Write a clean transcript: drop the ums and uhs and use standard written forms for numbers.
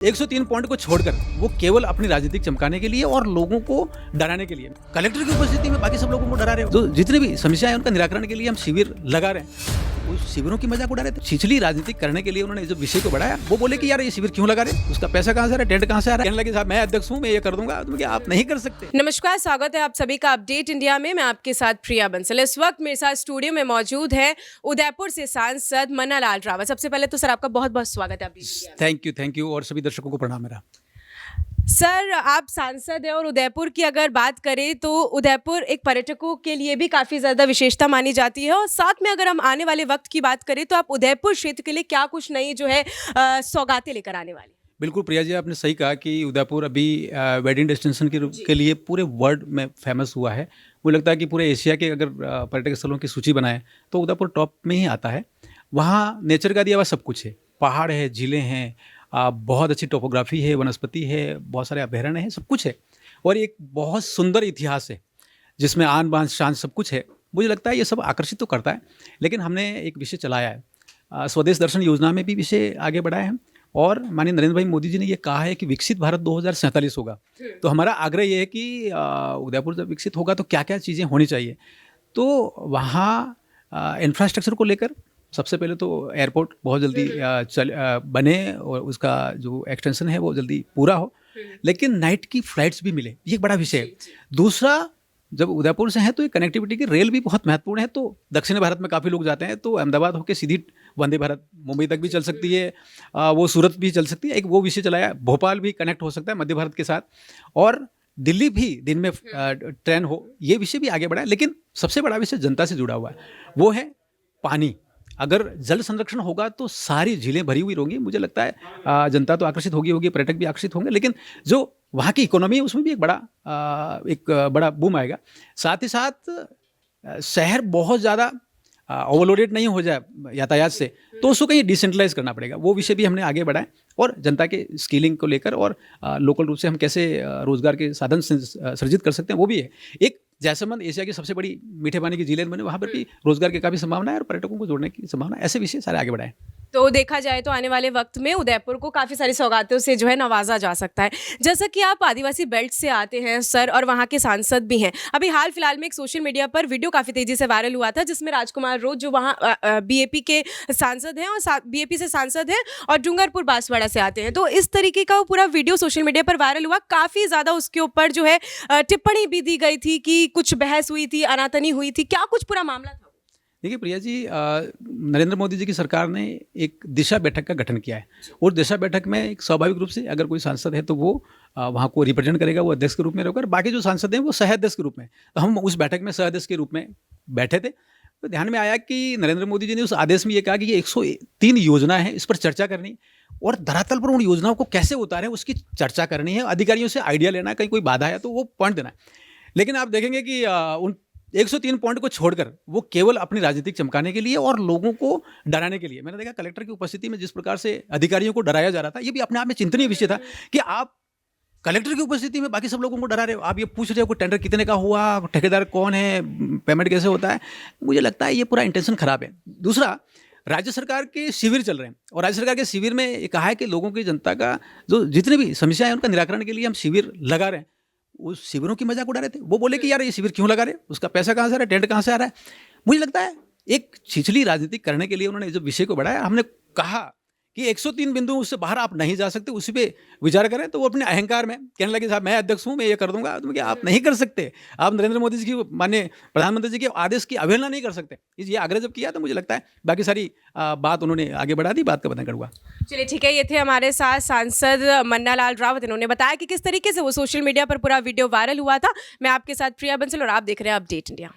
103 point को छोड़कर वो केवल अपनी राजनीतिक चमकाने के लिए और लोगों को डराने के लिए कलेक्टर की उपस्थिति में बाकी सब लोगों को डरा रहे हो। तो जितने भी समस्याएं उनका निराकरण के लिए हम शिविर लगा रहे हैं, उस शिविरों की मजाक उड़ा रहे थे। छिछली राजनीतिक करने के लिए उन्होंने जो विषय को बढ़ाया, वो बोले कि यार ये शिविर क्यों लगा रहे, उसका पैसा कहाँ से आ रहा है, टेंट कहाँ से आ रहा है। कहने लगे साहब मैं अध्यक्ष हूँ, मैं ये कर दूंगा। तो आप नहीं कर सकते। नमस्कार, स्वागत है आप सभी का अपडेट इंडिया में। मैं आपके साथ प्रिया बंसल। इस वक्त मेरे साथ स्टूडियो में मौजूद है उदयपुर से सांसद मन्नालाल रावत। सबसे पहले तो सर आपका बहुत बहुत स्वागत है अपडेट इंडिया में। थैंक यू और सभी दर्शकों को प्रणाम मेरा। सर आप सांसद हैं और उदयपुर की अगर बात करें तो उदयपुर एक पर्यटकों के लिए भी काफ़ी ज़्यादा विशेषता मानी जाती है, और साथ में अगर हम आने वाले वक्त की बात करें तो आप उदयपुर क्षेत्र के लिए क्या कुछ नई जो है सौगातें लेकर आने वाली? बिल्कुल प्रिया जी, आपने सही कहा कि उदयपुर अभी वेडिंग डेस्टिनेशन के लिए पूरे वर्ल्ड में फेमस हुआ है। मुझे लगता है कि पूरे एशिया के अगर पर्यटक स्थलों की सूची बनाए तो उदयपुर टॉप में ही आता है। वहाँ नेचर का दिया हुआ सब कुछ है, पहाड़ है, झीलें हैं, बहुत अच्छी टोपोग्राफी है, वनस्पति है, बहुत सारे अभयारण्य हैं, सब कुछ है, और एक बहुत सुंदर इतिहास है जिसमें आन बान शान सब कुछ है। मुझे लगता है ये सब आकर्षित तो करता है, लेकिन हमने एक विषय चलाया है, स्वदेश दर्शन योजना में भी विषय आगे बढ़ाया है, और माननीय नरेंद्र भाई मोदी जी ने ये कहा है कि विकसित भारत 2047 होगा। तो हमारा आग्रह ये है कि उदयपुर जब विकसित होगा तो क्या क्या चीज़ें होनी चाहिए। तो वहाँ इंफ्रास्ट्रक्चर को लेकर सबसे पहले तो एयरपोर्ट बहुत जल्दी बने और उसका जो एक्सटेंशन है वो जल्दी पूरा हो, लेकिन नाइट की फ्लाइट्स भी मिले, ये एक बड़ा विषय है। दूसरा, जब उदयपुर से हैं तो ये कनेक्टिविटी की रेल भी बहुत महत्वपूर्ण है। तो दक्षिण भारत में काफ़ी लोग जाते हैं, तो अहमदाबाद होकर सीधी वंदे भारत मुंबई तक भी चल सकती है, वो सूरत भी चल सकती है। एक वो विषय चलाया, भोपाल भी कनेक्ट हो सकता है मध्य भारत के साथ, और दिल्ली भी दिन में ट्रेन हो, ये विषय भी आगे बढ़ा है। लेकिन सबसे बड़ा विषय जनता से जुड़ा हुआ है, वो है पानी। अगर जल संरक्षण होगा तो सारी झीलें भरी हुई रहेंगी। मुझे लगता है जनता तो आकर्षित होगी, पर्यटक भी आकर्षित होंगे, लेकिन जो वहाँ की इकोनॉमी है उसमें भी एक बड़ा बूम आएगा। साथ ही साथ शहर बहुत ज़्यादा ओवरलोडेड नहीं हो जाए यातायात से, तो उसको कहीं डिसेंट्रलाइज करना पड़ेगा। वो विषय भी हमने आगे बढ़ाए, और जनता के स्किलिंग को लेकर और लोकल रूप से हम कैसे रोजगार के साधन सृजित कर सकते हैं, वो भी है। एक जैसलमेर एशिया की सबसे बड़ी मीठे पानी की झीलें बने, वहाँ पर भी रोजगार की काफ़ी संभावना है और पर्यटकों को जोड़ने की संभावना है। ऐसे विषय सारे आगे बढ़ाएं। तो देखा जाए तो आने वाले वक्त में उदयपुर को काफ़ी सारी सौगातों से जो है नवाजा जा सकता है। जैसा कि आप आदिवासी बेल्ट से आते हैं सर, और वहाँ के सांसद भी हैं। अभी हाल फिलहाल में एक सोशल मीडिया पर वीडियो काफ़ी तेज़ी से वायरल हुआ था, जिसमें राजकुमार रोज जो वहाँ बीएपी के सांसद हैं और बीएपी से सांसद हैं और डूंगरपुर बांसवाड़ा से आते हैं। तो इस तरीके का वो पूरा वीडियो सोशल मीडिया पर वायरल हुआ। काफ़ी ज़्यादा उसके ऊपर जो है टिप्पणी भी दी गई थी कि कुछ बहस हुई थी, अनातनी हुई थी। क्या कुछ पूरा मामला था? देखिए प्रिया जी, नरेंद्र मोदी जी की सरकार ने एक दिशा बैठक का गठन किया है, और दिशा बैठक में एक स्वाभाविक रूप से अगर कोई सांसद है तो वो वहाँ को रिप्रेजेंट करेगा, वो अध्यक्ष के रूप में रहेगा, और बाकी जो सांसद हैं वो सह अध्यक्ष के रूप में। तो हम उस बैठक में सह अध्यक्ष के रूप में बैठे थे, तो ध्यान में आया कि नरेंद्र मोदी जी ने उस आदेश में ये कहा कि ये 103 योजना है, इस पर चर्चा करनी, और धरातल पर उन योजनाओं को कैसे उतारें उसकी चर्चा करनी है, अधिकारियों से आइडिया लेना है, कहीं कोई बाधा है तो वो पॉइंट देना है। लेकिन आप देखेंगे कि उन 103 पॉइंट को छोड़कर वो केवल अपनी राजनीतिक चमकाने के लिए और लोगों को डराने के लिए, मैंने देखा कलेक्टर की उपस्थिति में जिस प्रकार से अधिकारियों को डराया जा रहा था, ये भी अपने आप में चिंतनीय विषय था कि आप कलेक्टर की उपस्थिति में बाकी सब लोगों को डरा रहे हो। आप ये पूछ रहे हो कि टेंडर कितने का हुआ, ठेकेदार कौन है, पेमेंट कैसे होता है। मुझे लगता है ये पूरा इंटेंशन खराब है। दूसरा, राज्य सरकार के शिविर चल रहे हैं, और राज्य सरकार के शिविर में ये कहा है कि लोगों की, जनता का जो जितने भी समस्याएं हैं उनका निराकरण के लिए हम शिविर लगा रहे हैं। उस शिविरों की मजाक उड़ा रहे थे। वो बोले कि यार ये शिविर क्यों लगा रहे, उसका पैसा कहाँ से आ रहा है, टेंट कहाँ से आ रहा है। मुझे लगता है एक छिछली राजनीति करने के लिए उन्होंने जो विषय को बढ़ाया, हमने कहा कि 103 बिंदु उससे बाहर आप नहीं जा सकते, उसी पे विचार करें। तो वो अपने अहंकार में कहने लगे साहब मैं अध्यक्ष हूँ, मैं ये कर दूंगा। तो आप नहीं कर सकते, आप नरेंद्र मोदी जी की, माननीय प्रधानमंत्री जी के आदेश की अवहेलना नहीं कर सकते। ये आग्रह जब किया तो मुझे लगता है बाकी सारी बात उन्होंने आगे बढ़ा दी, बात का बंधन हुआ। चलिए ठीक है, ये थे हमारे साथ सांसद मन्नालाल रावत। इन्होंने बताया कि किस तरीके से वो सोशल मीडिया पर पूरा वीडियो वायरल हुआ था। मैं आपके साथ प्रिया बंसल, और आप देख रहे हैं अपडेट इंडिया।